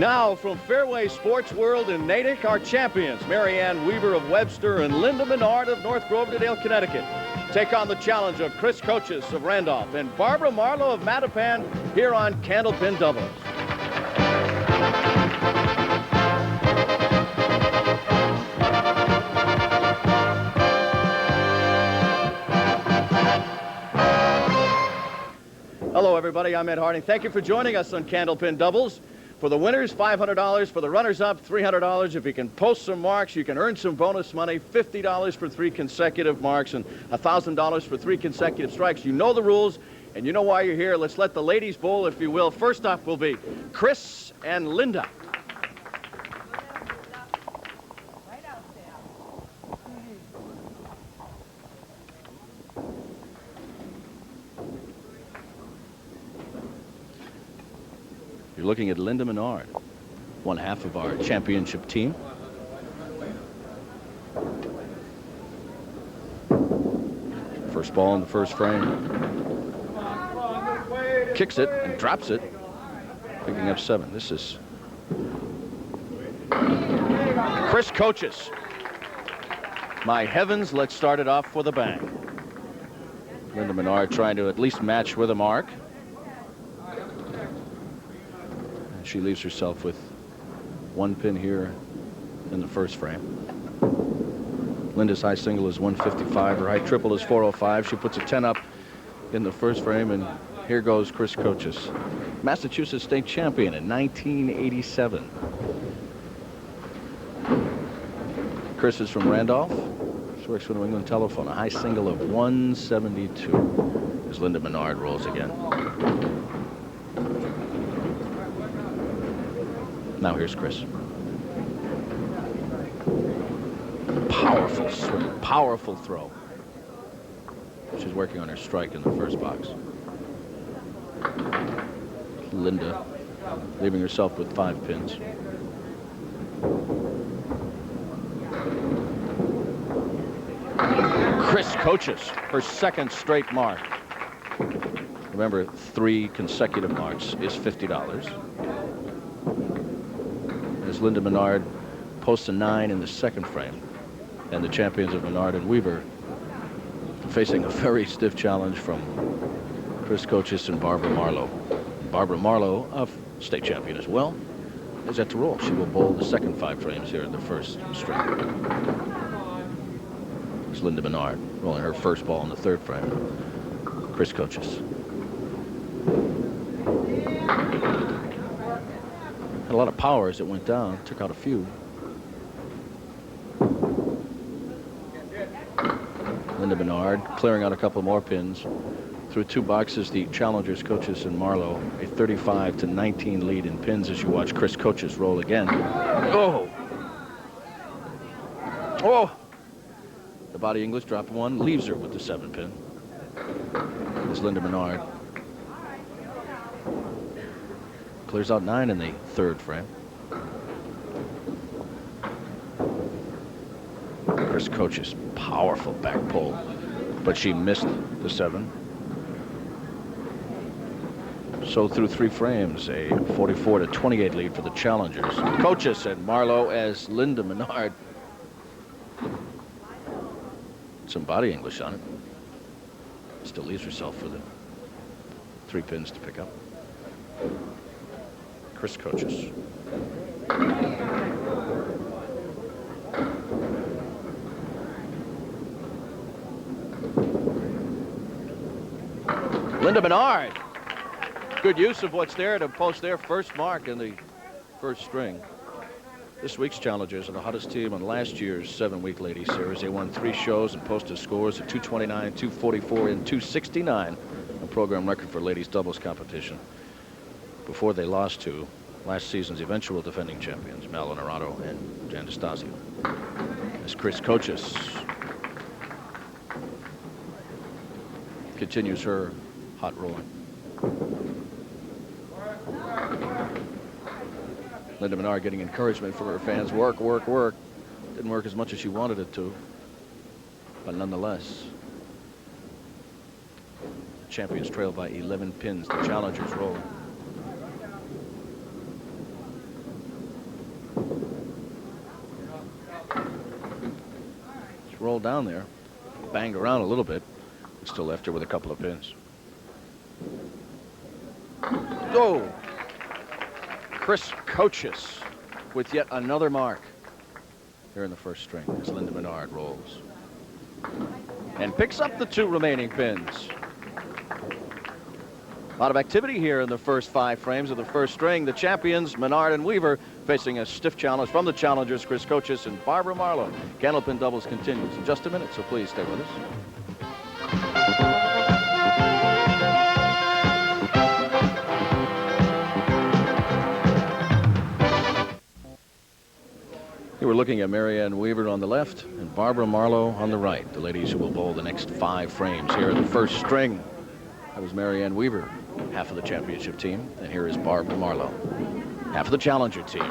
Now, from Fairway Sports World in Natick, our champions, Marianne Weaver of Webster and Linda Menard of North Grosvenordale, Connecticut, take on the challenge of Chris Cochis of Randolph and Barbara Marlow of Mattapan here on Candlepin Doubles. Hello, everybody. I'm Ed Harding. Thank you for joining us on Candlepin Doubles. For the winners, $500. For the runners-up, $300. If you can post some marks, you can earn some bonus money, $50 for 3 consecutive marks and $1,000 for 3 consecutive strikes. You know the rules, and you know why you're here. Let's let the ladies bowl, if you will. First up will be Chris and Linda. You're looking at Linda Menard, one half of our championship team. First ball in the first frame. Kicks it and drops it, picking up 7. This is Chris Cochis. My heavens, let's start it off with a bang. Linda Menard trying to at least match with a mark. She leaves herself with 1 pin here in the first frame. Linda's high single is 155. Her high triple is 405. She puts a 10 up in the first frame, and here goes Chris Cochis, Massachusetts state champion in 1987. Chris is from Randolph. She works for New England Telephone. A high single of 172 as Linda Menard rolls again. Now here's Chris. Powerful swing, powerful throw. She's working on her strike in the first box. Linda leaving herself with 5 pins. Chris Cochis, her 2nd straight mark. Remember, 3 consecutive marks is $50. As Linda Menard posts a 9 in the 2nd frame, and the champions of Menard and Weaver facing a very stiff challenge from Chris Cochis and Barbara Marlow. Barbara Marlow, a state champion as well, is at the roll. She will bowl the second 5 frames here in the first string. It's Linda Menard rolling her first ball in the 3rd frame. Chris Cochis. Had a lot of power as it went down, took out a few. Linda Menard clearing out a couple more pins. Through 2 boxes, the challengers, Cochis and Marlow, a 35-19 lead in pins as you watch Chris Cochis roll again. Oh! Oh! The body English dropped 1, leaves her with the 7 pin. It's Linda Menard. Clears out 9 in the 3rd frame. Chris Cochis, powerful back pull, but she missed the 7. So through 3 frames, a 44-28 lead for the challengers. Cochis and Marlow as Linda Menard. Some body English on it. Still leaves herself with 3 pins to pick up. Chris Cochis. Linda Menard. Good use of what's there to post their first mark in the first string. This week's challengers are the hottest team on last year's 7-week ladies series. They won 3 shows and posted scores of 229, 244, and 269, a program record for ladies doubles competition, before they lost to last season's eventual defending champions, Mal Honorado and Jan DeStasio. As Chris Cochis continues her hot rolling. Linda Menard getting encouragement from her fans. Work, work, work. Didn't work as much as she wanted it to, but nonetheless, the champions trail by 11 pins. The challengers roll. rolled down there. Banged around a little bit. Still left her with a couple of pins. Oh! Chris Cochis with yet another mark here in the first string as Linda Menard rolls. And picks up the 2 remaining pins. A lot of activity here in the first 5 frames of the first string. The champions, Menard and Weaver, facing a stiff challenge from the challengers, Chris Cochis and Barbara Marlow. Candlepin Doubles continues in just a minute, so please stay with us. We're looking at Marianne Weaver on the left and Barbara Marlow on the right, the ladies who will bowl the next 5 frames here in the first string. That was Marianne Weaver, half of the championship team, and here is Barbara Marlow, half of the challenger team.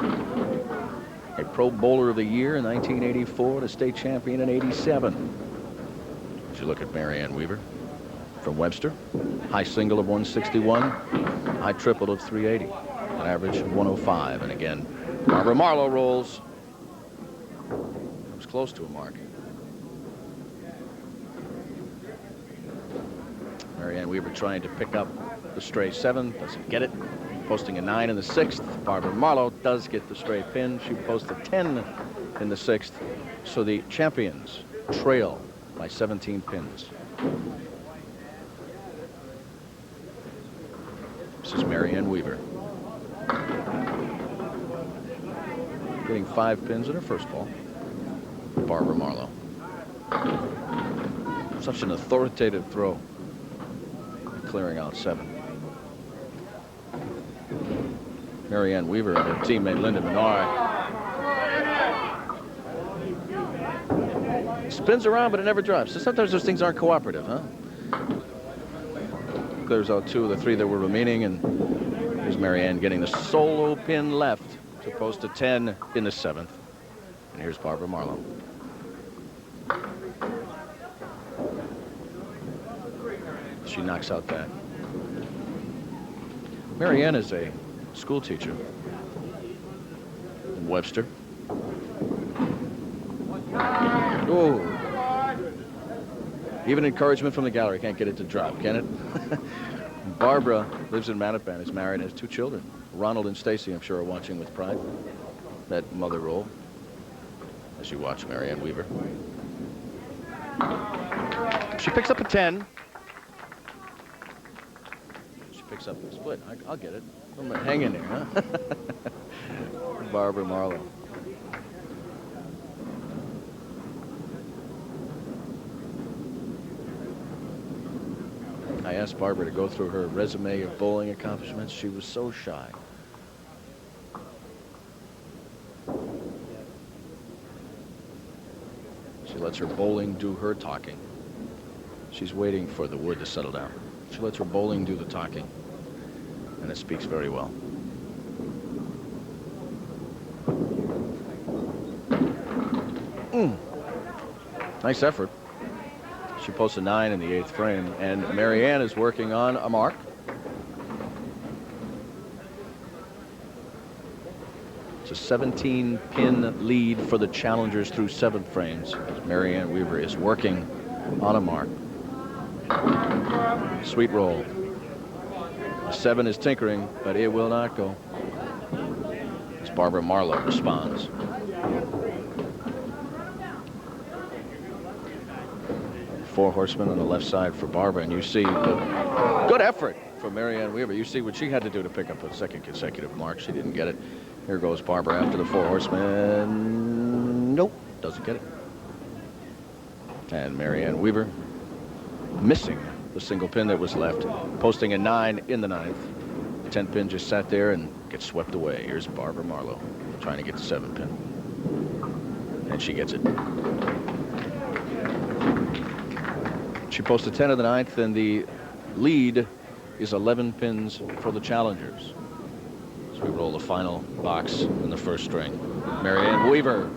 A Pro Bowler of the Year in 1984 and a state champion in '87. As you look at Marianne Weaver from Webster, high single of 161, high triple of 380, an average of 105. And again, Barbara Marlow rolls. Comes close to a mark. Marianne Weaver trying to pick up the stray 7, doesn't get it. Posting a 9 in the 6th. Barbara Marlow does get the stray pin. She posts a 10 in the 6th. So the champions trail by 17 pins. This is Marianne Weaver. Getting 5 pins in her first ball. Barbara Marlow. Such an authoritative throw. Clearing out 7. Marianne Weaver and her teammate Linda Menard. Spins around, but it never drives. So sometimes those things aren't cooperative, huh? Clears out 2 of the 3 that were remaining, and here's Marianne getting the solo pin left to post a 10 in the 7th. And here's Barbara Marlow. She knocks out that. Marianne is a school teacher in Webster. Oh. Even encouragement from the gallery can't get it to drop, can it? Barbara lives in Mattapan, is married, and has 2 children. Ronald and Stacy, I'm sure, are watching with pride. That mother role as you watch Marianne Weaver. She picks up a 10. She picks up the split. I'll get it. I'm gonna hang in there, huh? Barbara Marlow. I asked Barbara to go through her resume of bowling accomplishments. She was so shy. She lets her bowling do her talking. She's waiting for the word to settle down. She lets her bowling do the talking, and it speaks very well. Nice effort. She posts a 9 in the 8th frame, and Marianne is working on a mark. It's a 17-pin lead for the challengers through 7 frames. Marianne Weaver is working on a mark. Sweet roll. A 7 is tinkering, but it will not go. As Barbara Marlow responds. Four horsemen on the left side for Barbara, and you see the good effort from Marianne Weaver. You see what she had to do to pick up a 2nd consecutive mark. She didn't get it. Here goes Barbara after the 4 horsemen. Nope, doesn't get it. And Marianne Weaver missing the single pin that was left, posting a 9 in the 9th. The 10 pin just sat there and gets swept away. Here's Barbara Marlow trying to get the 7 pin, and she gets it. She posts a 10 in the 9th, and the lead is 11 pins for the challengers. So we roll the final box in the first string. Marianne Weaver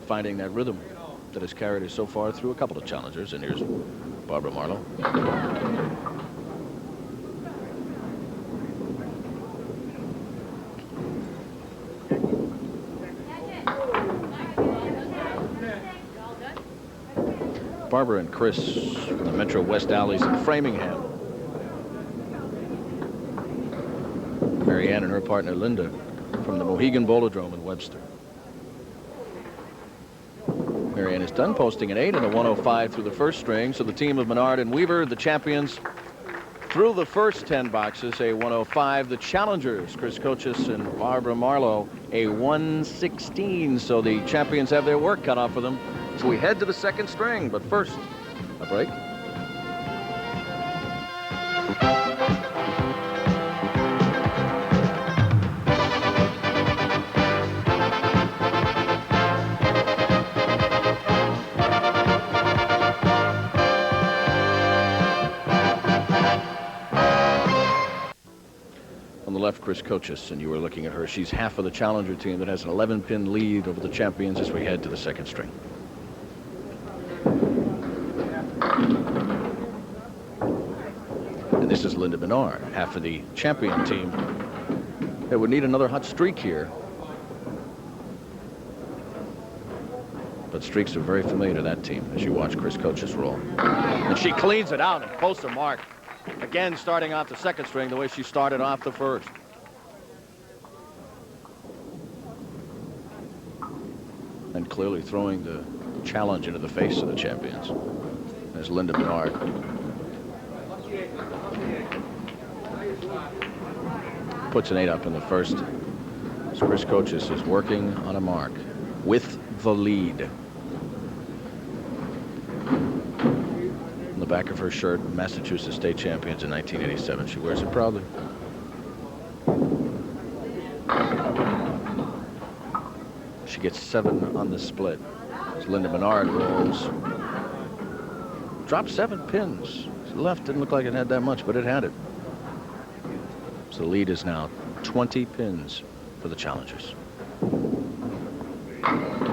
finding that rhythm that has carried her so far through a couple of challengers, and here's Barbara Marlow. Barbara and Chris from the Metro West Alleys in Framingham. Marianne and her partner Linda from the Mohegan Bolodrome in Webster. Marianne is done, posting an 8 and a 105 through the first string. So the team of Menard and Weaver, the champions, through the first 10 boxes, a 105. The challengers, Chris Cochis and Barbara Marlow, a 116. So the champions have their work cut off for them. So we head to the second string, but first, a break. Left, Chris Cochis, and you were looking at her. She's half of the challenger team that has an 11-pin lead over the champions as we head to the second string. And this is Linda Menard, half of the champion team that would need another hot streak here. But streaks are very familiar to that team as you watch Chris Cochis roll. And she cleans it out and posts a mark. Again, starting off the second string the way she started off the first. And clearly throwing the challenge into the face of the champions. As Linda Menard puts an 8 up in the first. As Chris Cochis is working on a mark with the lead. On the back of her shirt, Massachusetts State Champions in 1987. She wears it proudly. She gets 7 on the split. As Linda Menard rolls. Dropped 7 pins. Left didn't look like it had that much, but it had it. So the lead is now 20 pins for the challengers.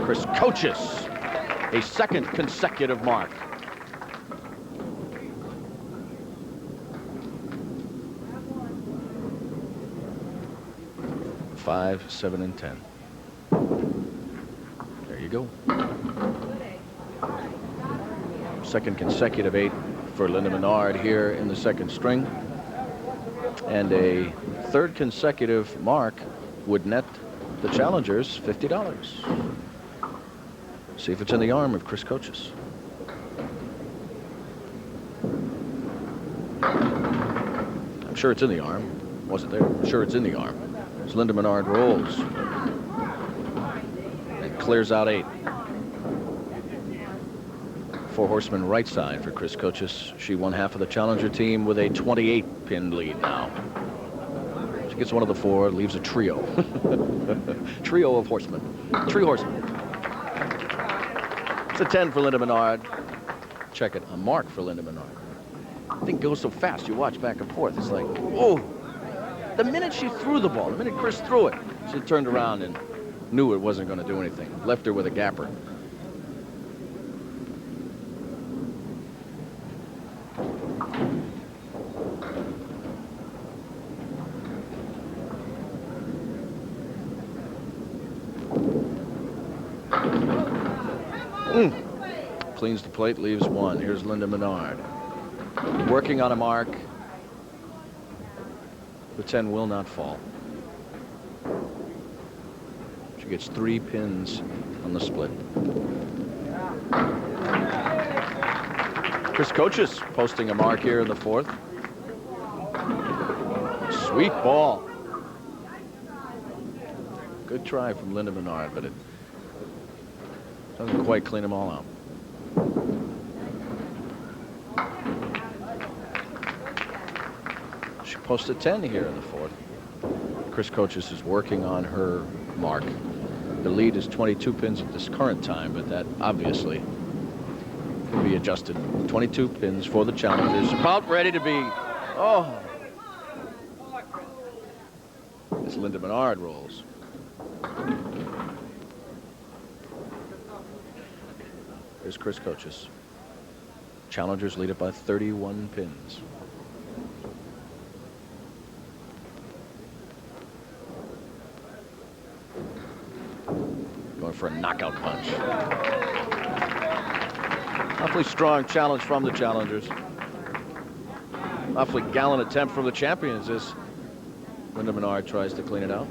Chris Cochis, a second consecutive mark. 5, 7, and 10. There you go. Second consecutive 8 for Linda Menard here in the second string. And a third consecutive mark would net the challengers $50. See if it's in the arm of Chris Cochis. I'm sure it's in the arm. Wasn't there? I'm sure it's in the arm. As Linda Menard rolls. It clears out 8. 4 horsemen right side for Chris Cochis. She won half of the challenger team with a 28-pin lead now. She gets one of the 4, leaves a trio. Trio of horsemen. 3 horsemen. It's a 10 for Linda Menard. Check it, a mark for Linda Menard. The thing goes so fast, you watch back and forth. It's like, oh. The minute she threw the ball, the minute Chris threw it, she turned around and knew it wasn't going to do anything. Left her with a gapper. Cleans the plate, leaves 1. Here's Linda Menard. Working on a mark. The 10 will not fall. She gets 3 pins on the split. Chris Cochis posting a mark here in the 4th. Sweet ball. Good try from Linda Menard, but it doesn't quite clean them all out. She posted 10 here in the 4th. Chris Cochis is working on her mark. The lead is 22 pins at this current time, but that obviously can be adjusted. 22 pins for the challengers. About ready to be. Oh. As Linda Menard rolls. Here's Chris Cochis. Challengers lead it by 31 pins. Going for a knockout punch. Awfully strong challenge from the challengers. Awfully gallant attempt from the champions as Linda Menard tries to clean it out.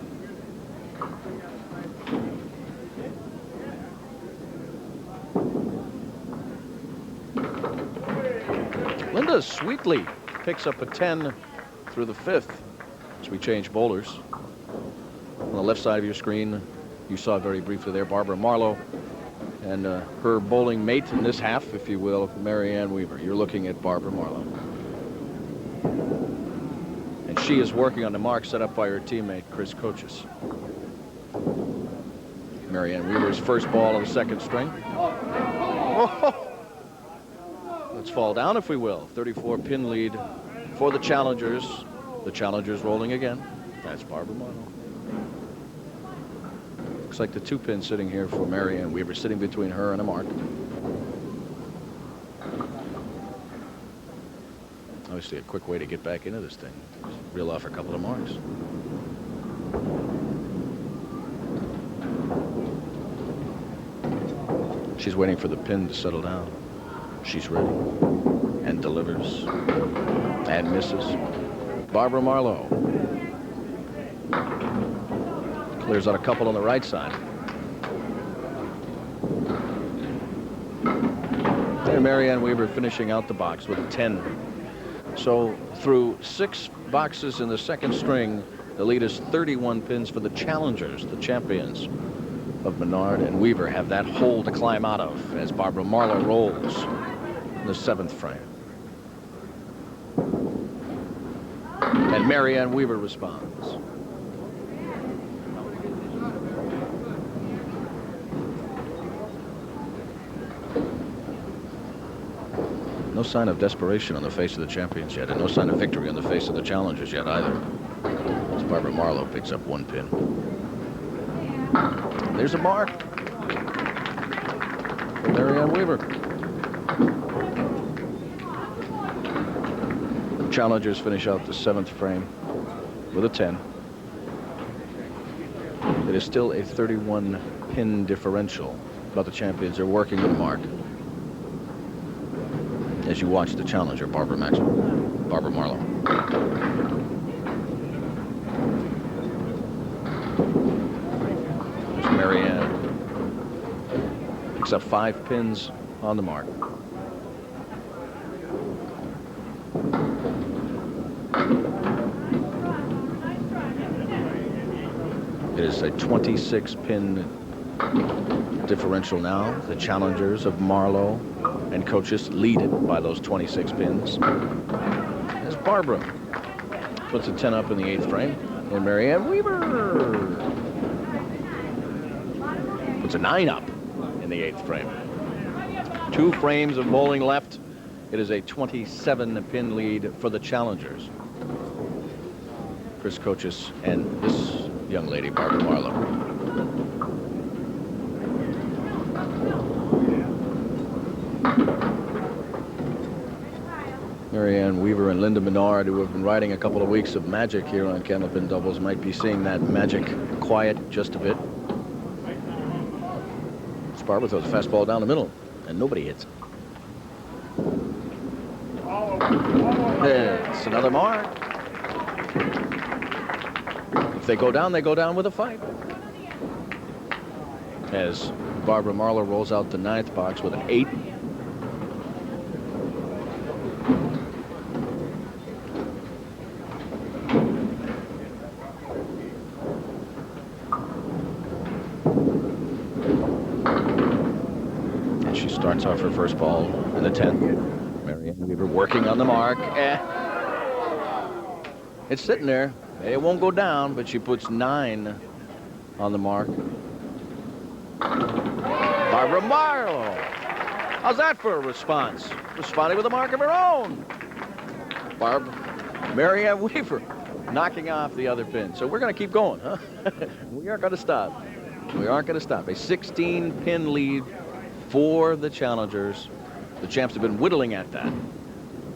Linda sweetly picks up a 10 through the 5th as we change bowlers. On the left side of your screen, you saw very briefly there Barbara Marlow and her bowling mate in this half, if you will, Marianne Weaver. You're looking at Barbara Marlow. And she is working on the mark set up by her teammate, Chris Cochis. Marianne Weaver's first ball on the second string. Oh. Let's fall down, if we will. 34 pin lead for the challengers. The challengers rolling again. That's Barbara Marlow. Looks like the 2 pin sitting here for Marianne Weaver, sitting between her and a mark. Obviously a quick way to get back into this thing. Just reel off a couple of marks. She's waiting for the pin to settle down. She's ready and delivers and misses. Barbara Marlow clears out a couple on the right side. And Marianne Weaver finishing out the box with a 10. So through 6 boxes in the second string, the lead is 31 pins for the challengers. The champions of Menard and Weaver have that hole to climb out of as Barbara Marlow rolls in the 7th frame. And Marianne Weaver responds. No sign of desperation on the face of the champions yet, and no sign of victory on the face of the challengers yet either. As Barbara Marlow picks up 1 pin. There's a mark for Marianne Weaver. The challengers finish out the 7th frame with a 10. It is still a 31 pin differential, but the champions are working the mark. As you watch the challenger, Barbara Marlow. There's Marianne. Picks up 5 pins on the mark. It is a 26 pin differential now. The challengers of Marlow and Cochis lead it by those 26 pins. As Barbara puts a 10 up in the 8th frame, and Marianne Weaver puts a 9 up in the 8th frame. 2 frames of bowling left. It is a 27 pin lead for the challengers. Chris Cochis and this young lady, Barbara Marlow. Marianne Weaver and Linda Menard, who have been riding a couple of weeks of magic here on Candlepin Doubles, might be seeing that magic quiet just a bit. Barbara throws a fastball down the middle, and nobody hits. It's another mark. If they go down with a fight. As Barbara Marlow rolls out the 9th box with an 8. Starts off her first ball in the 10th. Marianne Weaver working on the mark. It's sitting there. It won't go down, but she puts 9 on the mark. Barbara Marlow. How's that for a response? Responding with a mark of her own. Marianne Weaver knocking off the other pin. So we're going to keep going, huh? We aren't going to stop. We aren't going to stop. A 16 pin lead for the challengers. The champs have been whittling at that.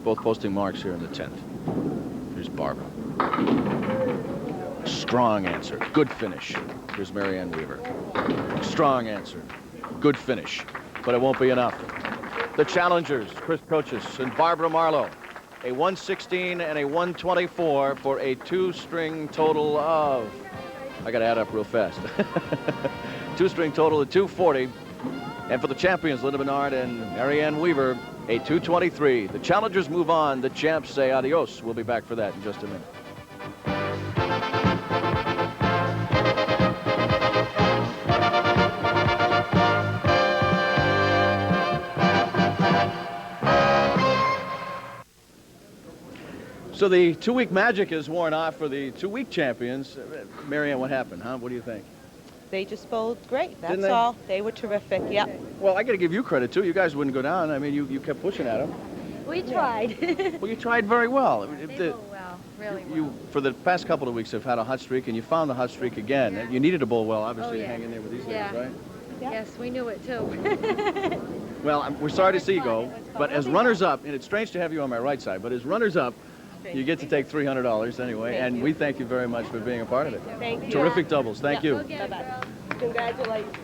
Both posting marks here in the 10th. Here's Barbara. Strong answer. Good finish. Here's Marianne Weaver. Strong answer. Good finish. But it won't be enough. The challengers, Chris Cochis and Barbara Marlow. A 116 and a 124 for a two-string total of, I got to add up real fast, two-string total of 240. And for the champions, Linda Menard and Marianne Weaver, a 223. The challengers move on. The champs say adios. We'll be back for that in just a minute. So the two-week magic is worn off for the two-week champions. Marianne, what happened, huh? What do you think? They just bowled great. That's Didn't they? all. They were terrific. Yep. Well, I got to give you credit, too. You guys wouldn't go down. I mean, you kept pushing at them. We tried. Well, you tried very well. I mean, They bowl well, really well. You, for the past couple of weeks, have had a hot streak, and you found the hot streak again. Yeah. You needed to bowl well, obviously, Oh, to yeah. hang in there with these Yeah. ladies, right? Yeah. Yes, we knew it too. Well, we're sorry to was see you fun. go, It was fun. but as runners-up, and it's strange to have you on my right side, but as runners-up, you get to take $300 anyway, Thank and you. we thank you very much for being a part of it. Thank you. Terrific doubles. Thank you. Go get it, Bye-bye. girl. Congratulations.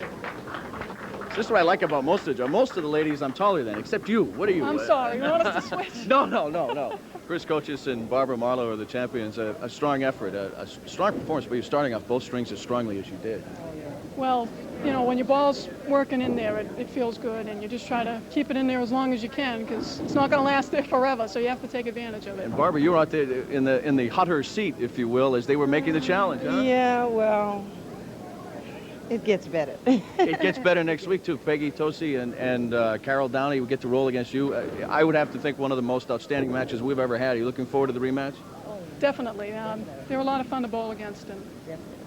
This is what I like about most of the ladies I'm taller than, except you. What are you? I'm sorry. You want us to switch? No. Chris Cochis and Barbara Marlow are the champions. A strong effort, a strong performance, but you're starting off both strings as strongly as you did. Well, you know, when your ball's working in there, it feels good, and you just try to keep it in there as long as you can, because it's not going to last there forever, so you have to take advantage of it. And Barbara, you were out there in the hotter seat, if you will, as they were making the challenge, huh? Yeah, well, it gets better. It gets better next week, too. Peggy Tosi and Carol Downey will get to roll against you. I would have to think one of the most outstanding matches we've ever had. Are you looking forward to the rematch? Definitely. They're a lot of fun to bowl against. And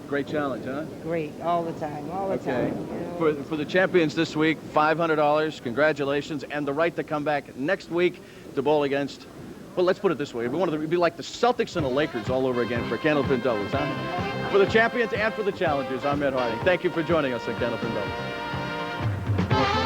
Great challenge, huh? Great, all the time, all the Okay. time. You know. For the champions this week, $500. Congratulations. And the right to come back next week to bowl against, well, let's put it this way. It'd be like the Celtics and the Lakers all over again for Candlepin Doubles, huh? For the champions and for the challengers, I'm Ed Harding. Thank you for joining us at Candlepin Doubles.